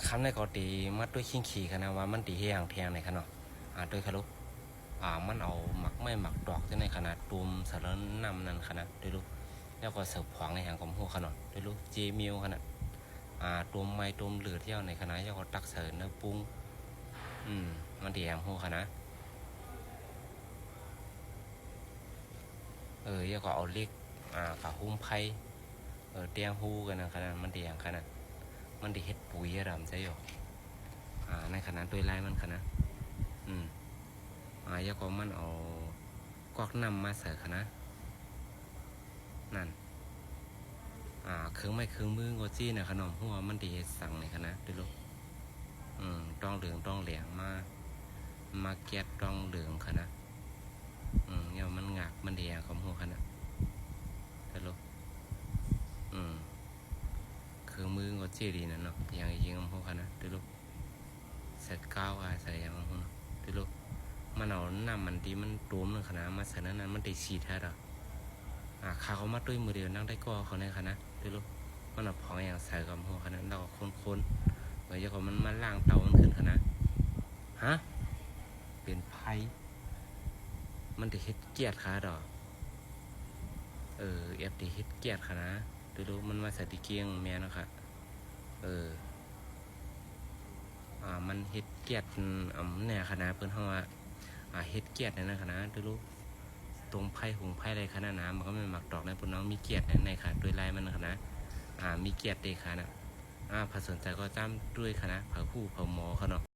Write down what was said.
คำในก็ตีมัดด้วยขิงขี่กันนะว่ามันตีเฮียงแทงในขนาดโดยคารุมันเอาหมักไม่หมักดอกจะในขนาดตูมสารนำนั่นขนาดด้วยลูกแล้วก็เสิร์ฟขวางในหางของหัวขนาดด้วยลูกเจมิวขนาดตูมไม้ตูมเหลือเที่ยวในขนาดแล้วก็ตักเสิร์ฟเนื้อปุ้งมันตีแหงหัวขนาดแล้วก็เอาเล็กกับหุ้มไผ่เตียงหูกันนะขนาดมันตีแหงขนาดมันตีเฮ็ดปุ๋ยอะไรมันใช่หรอในขนาดตัวลายมันขนาดแล้วก็มันเอากอกน้ำมาใส่ขนาดนั่นเครื่องไม้เครื่องมือก็จี้นะขนมหัวมันตีเฮ็ดสั่งในขนาดด้วยลูกต้องเหลืองต้องเหลียงมาเก็บต้องเหลืองขนาดเนี่ยมันงักมันเดียของหัวขนาดด้วยลูกเครื่องมือก็จี้ดีนะเนาะอย่างยิงของหัวขนาดด้วยลูกเสร็จก้าวใส่อย่างหัวด้วยลูกมันเอาน้ำมันดีมันตูมนึงขนาดมาใส่นั้นมันตีฉีดแท้หรอขาเขามาด้วยมือเดียวนั่งได้ก็เขาในขนาดด้วยลูกมันเอาพองอย่างใส่กับหัวขนาดเราคนเดี๋ยวก็มันมาล่างเตามันขึ้นขนาดเป็นไพ่มันตีเฮ็ดเกียดขาดอกเอฟตีเฮ็ดเกียดขนาดด้วยลูกมันมาใส่ตีเกียงแม่นะคะมันเฮ็ดเกียดเนี่ยขนาดเพิ่นเขาว่าเฮ็ดเกียดในนั้นขนาดด้วยลูกตรงไพ่หุงไพ่อะไรขนาดน้ำมันก็ไม่หมักดอกในปุ่นน้องมีเกียดในค่ะด้วยลายมันขนาดมีเกียดเด็กค่ะนะผสมใจก็จ้ำด้วยค่ะนะเผาผู้เผาหมอเขาเนาะ